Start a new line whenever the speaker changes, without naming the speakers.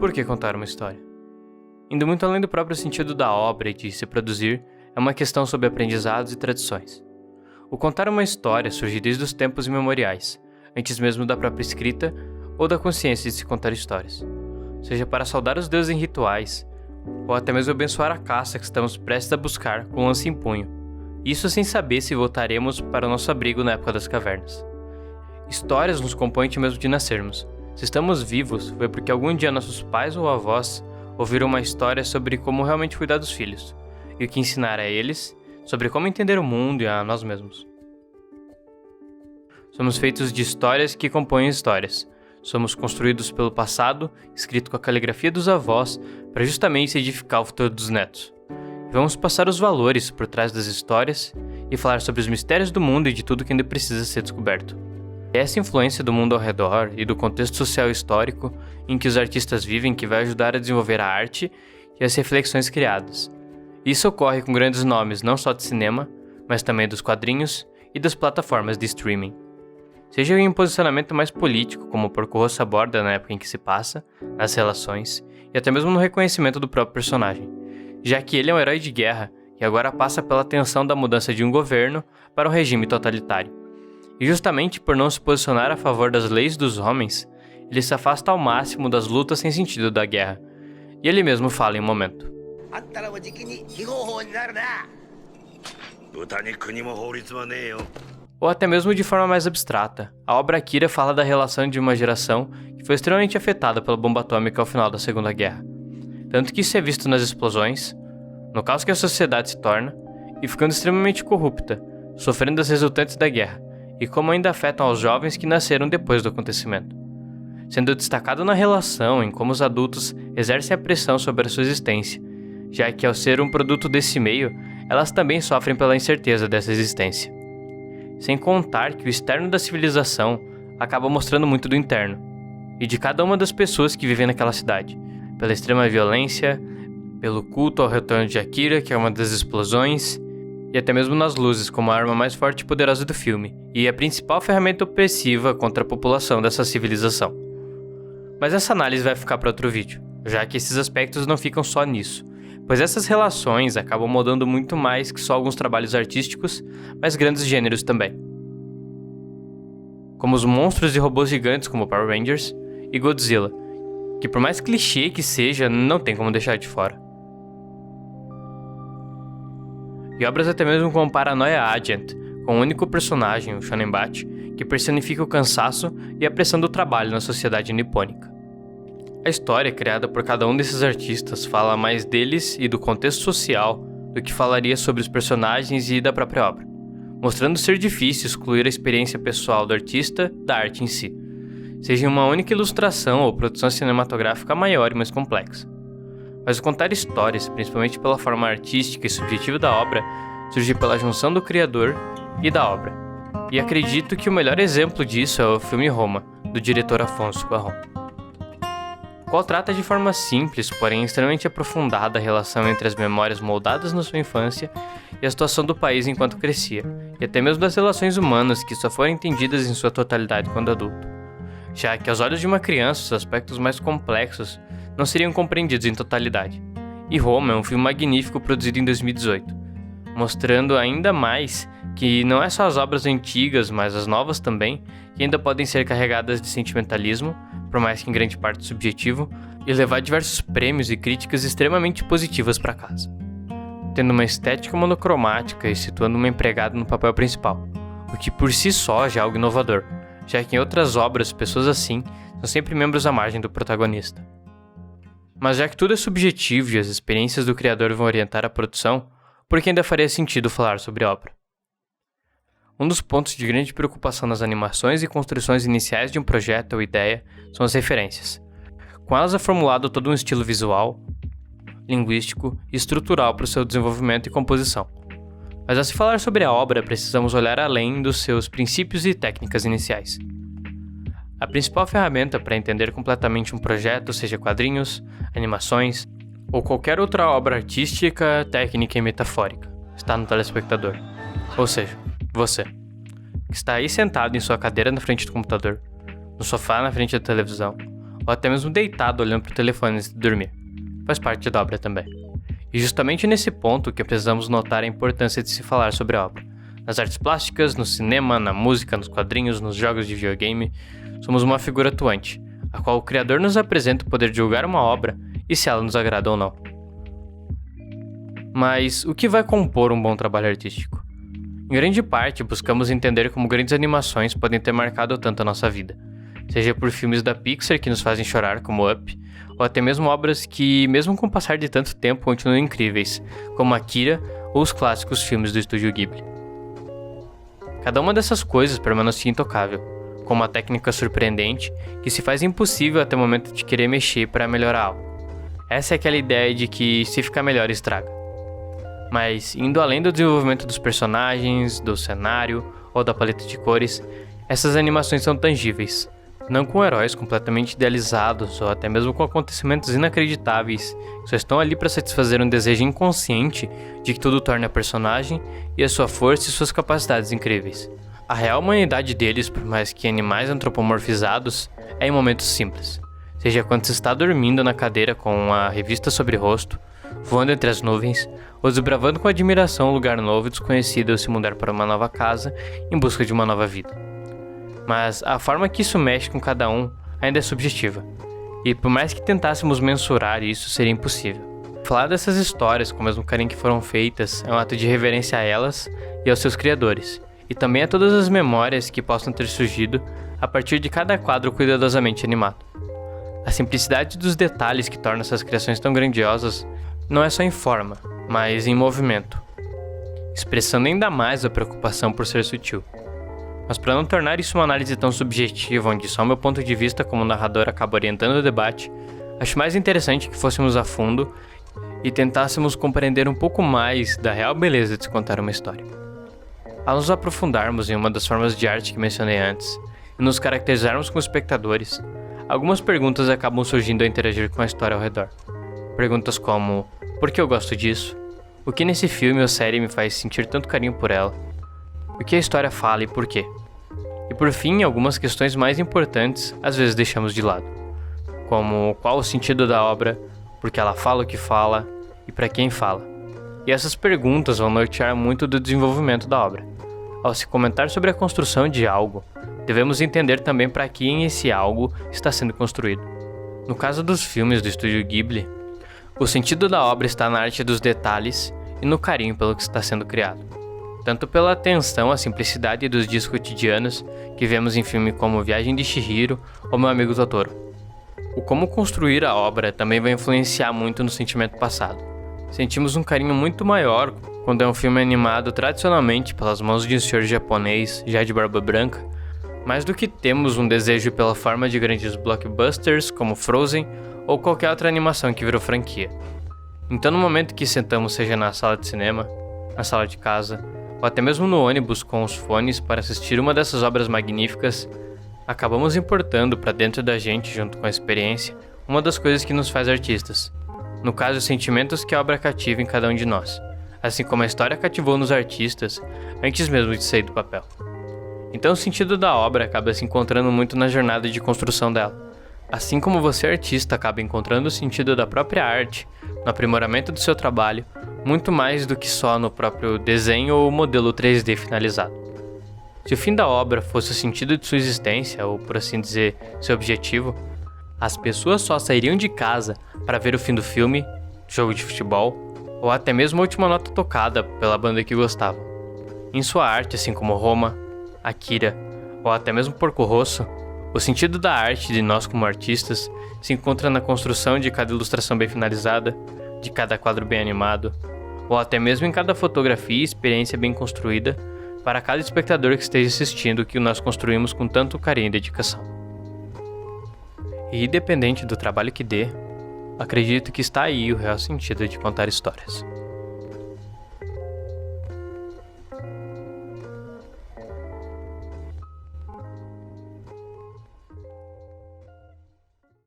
Por que contar uma história? Indo muito além do próprio sentido da obra e de se produzir, é uma questão sobre aprendizados e tradições. O contar uma história surge desde os tempos imemoriais, antes mesmo da própria escrita ou da consciência de se contar histórias. Seja para saudar os deuses em rituais, ou até mesmo abençoar a caça que estamos prestes a buscar com lança em punho. Isso sem saber se voltaremos para o nosso abrigo na época das cavernas. Histórias nos compõem antes mesmo de nascermos. Se estamos vivos, foi porque algum dia nossos pais ou avós ouviram uma história sobre como realmente cuidar dos filhos, e o que ensinar a eles sobre como entender o mundo e a nós mesmos. Somos feitos de histórias que compõem histórias. Somos construídos pelo passado, escrito com a caligrafia dos avós, para justamente edificar o futuro dos netos. E vamos passar os valores por trás das histórias e falar sobre os mistérios do mundo e de tudo que ainda precisa ser descoberto. É essa influência do mundo ao redor e do contexto social e histórico em que os artistas vivem que vai ajudar a desenvolver a arte e as reflexões criadas. Isso ocorre com grandes nomes não só de cinema, mas também dos quadrinhos e das plataformas de streaming. Seja em um posicionamento mais político, como o Porco Rosso aborda na época em que se passa, nas relações, e até mesmo no reconhecimento do próprio personagem, já que ele é um herói de guerra e agora passa pela tensão da mudança de um governo para um regime totalitário. E justamente por não se posicionar a favor das leis dos homens, ele se afasta ao máximo das lutas sem sentido da guerra. E ele mesmo fala em um momento. Ou até mesmo de forma mais abstrata, a obra Akira fala da relação de uma geração que foi extremamente afetada pela bomba atômica ao final da Segunda Guerra. Tanto que isso é visto nas explosões, no caos que a sociedade se torna, e ficando extremamente corrupta, sofrendo as resultantes da guerra, e como ainda afetam aos jovens que nasceram depois do acontecimento. Sendo destacado na relação em como os adultos exercem a pressão sobre a sua existência, já que ao ser um produto desse meio, elas também sofrem pela incerteza dessa existência. Sem contar que o externo da civilização acaba mostrando muito do interno, e de cada uma das pessoas que vivem naquela cidade, pela extrema violência, pelo culto ao retorno de Akira, que é uma das explosões, e até mesmo nas luzes como a arma mais forte e poderosa do filme, e a principal ferramenta opressiva contra a população dessa civilização. Mas essa análise vai ficar para outro vídeo, já que esses aspectos não ficam só nisso, pois essas relações acabam mudando muito mais que só alguns trabalhos artísticos, mas grandes gêneros também. Como os monstros e robôs gigantes como Power Rangers e Godzilla, que por mais clichê que seja, não tem como deixar de fora. E obras até mesmo como Paranoia Agent, com um único personagem, o Shonen Bat, que personifica o cansaço e a pressão do trabalho na sociedade nipônica. A história criada por cada um desses artistas fala mais deles e do contexto social do que falaria sobre os personagens e da própria obra, mostrando ser difícil excluir a experiência pessoal do artista da arte em si, seja em uma única ilustração ou produção cinematográfica maior e mais complexa. Mas o contar histórias, principalmente pela forma artística e subjetiva da obra, surge pela junção do criador e da obra. E acredito que o melhor exemplo disso é o filme Roma, do diretor Afonso Cuarón, o qual trata de forma simples, porém extremamente aprofundada a relação entre as memórias moldadas na sua infância e a situação do país enquanto crescia, e até mesmo das relações humanas que só foram entendidas em sua totalidade quando adulto, já que aos olhos de uma criança os aspectos mais complexos não seriam compreendidos em totalidade. E Roma é um filme magnífico produzido em 2018, mostrando ainda mais que não é só as obras antigas, mas as novas também, que ainda podem ser carregadas de sentimentalismo, por mais que em grande parte subjetivo, e levar diversos prêmios e críticas extremamente positivas para casa. Tendo uma estética monocromática e situando uma empregada no papel principal, o que por si só já é algo inovador, já que em outras obras pessoas assim são sempre membros à margem do protagonista. Mas já que tudo é subjetivo e as experiências do criador vão orientar a produção, por que ainda faria sentido falar sobre a obra? Um dos pontos de grande preocupação nas animações e construções iniciais de um projeto ou ideia são as referências. Com elas é formulado todo um estilo visual, linguístico e estrutural para o seu desenvolvimento e composição. Mas ao se falar sobre a obra, precisamos olhar além dos seus princípios e técnicas iniciais. A principal ferramenta para entender completamente um projeto, seja quadrinhos, animações ou qualquer outra obra artística, técnica e metafórica, está no telespectador. Ou seja, você, que está aí sentado em sua cadeira na frente do computador, no sofá na frente da televisão, ou até mesmo deitado olhando para o telefone antes de dormir. Faz parte da obra também. E justamente nesse ponto que precisamos notar a importância de se falar sobre a obra. Nas artes plásticas, no cinema, na música, nos quadrinhos, nos jogos de videogame, somos uma figura atuante, a qual o criador nos apresenta o poder de julgar uma obra e se ela nos agrada ou não. Mas o que vai compor um bom trabalho artístico? Em grande parte, buscamos entender como grandes animações podem ter marcado tanto a nossa vida, seja por filmes da Pixar que nos fazem chorar, como Up, ou até mesmo obras que, mesmo com o passar de tanto tempo, continuam incríveis, como Akira ou os clássicos filmes do estúdio Ghibli. Cada uma dessas coisas permanecia intocável, com uma técnica surpreendente que se faz impossível até o momento de querer mexer para melhorar algo. Essa é aquela ideia de que se ficar melhor estraga. Mas, indo além do desenvolvimento dos personagens, do cenário ou da paleta de cores, essas animações são tangíveis, não com heróis completamente idealizados ou até mesmo com acontecimentos inacreditáveis que só estão ali para satisfazer um desejo inconsciente de que tudo torne a personagem e a sua força e suas capacidades incríveis. A real humanidade deles, por mais que animais antropomorfizados, é em momentos simples, seja quando se está dormindo na cadeira com a revista sobre o rosto, voando entre as nuvens, ou desbravando com admiração um lugar novo e desconhecido ao se mudar para uma nova casa em busca de uma nova vida. Mas a forma que isso mexe com cada um ainda é subjetiva, e por mais que tentássemos mensurar isso, seria impossível. Falar dessas histórias com o mesmo carinho que foram feitas é um ato de reverência a elas e aos seus criadores, e também a todas as memórias que possam ter surgido a partir de cada quadro cuidadosamente animado. A simplicidade dos detalhes que torna essas criações tão grandiosas não é só em forma, mas em movimento, expressando ainda mais a preocupação por ser sutil. Mas para não tornar isso uma análise tão subjetiva, onde só meu ponto de vista como narrador acaba orientando o debate, acho mais interessante que fôssemos a fundo e tentássemos compreender um pouco mais da real beleza de se contar uma história. Ao nos aprofundarmos em uma das formas de arte que mencionei antes, e nos caracterizarmos como espectadores, algumas perguntas acabam surgindo ao interagir com a história ao redor. Perguntas como: por que eu gosto disso? O que nesse filme ou série me faz sentir tanto carinho por ela? O que a história fala e por quê? E por fim, algumas questões mais importantes às vezes deixamos de lado, como qual o sentido da obra, por que ela fala o que fala e para quem fala. E essas perguntas vão nortear muito do desenvolvimento da obra. Ao se comentar sobre a construção de algo, devemos entender também para quem esse algo está sendo construído. No caso dos filmes do estúdio Ghibli, o sentido da obra está na arte dos detalhes e no carinho pelo que está sendo criado, tanto pela atenção à simplicidade dos dias cotidianos que vemos em filmes como Viagem de Chihiro ou Meu Amigo Totoro. O como construir a obra também vai influenciar muito no sentimento passado. Sentimos um carinho muito maior quando é um filme animado tradicionalmente pelas mãos de um senhor japonês já de barba branca, mais do que temos um desejo pela forma de grandes blockbusters como Frozen ou qualquer outra animação que virou franquia. Então no momento que sentamos, seja na sala de cinema, na sala de casa, ou até mesmo no ônibus com os fones para assistir uma dessas obras magníficas, acabamos importando para dentro da gente, junto com a experiência, uma das coisas que nos faz artistas. No caso, os sentimentos que a obra cativa em cada um de nós, assim como a história cativou nos artistas antes mesmo de sair do papel. Então o sentido da obra acaba se encontrando muito na jornada de construção dela. Assim como você, artista, acaba encontrando o sentido da própria arte, no aprimoramento do seu trabalho, muito mais do que só no próprio desenho ou modelo 3D finalizado. Se o fim da obra fosse o sentido de sua existência, ou por assim dizer, seu objetivo, as pessoas só sairiam de casa para ver o fim do filme, jogo de futebol, ou até mesmo a última nota tocada pela banda que gostavam. Em sua arte, assim como Roma, Akira, ou até mesmo Porco Rosso, o sentido da arte de nós como artistas se encontra na construção de cada ilustração bem finalizada, de cada quadro bem animado, ou até mesmo em cada fotografia e experiência bem construída para cada espectador que esteja assistindo o que nós construímos com tanto carinho e dedicação. E independente do trabalho que dê, acredito que está aí o real sentido de contar histórias.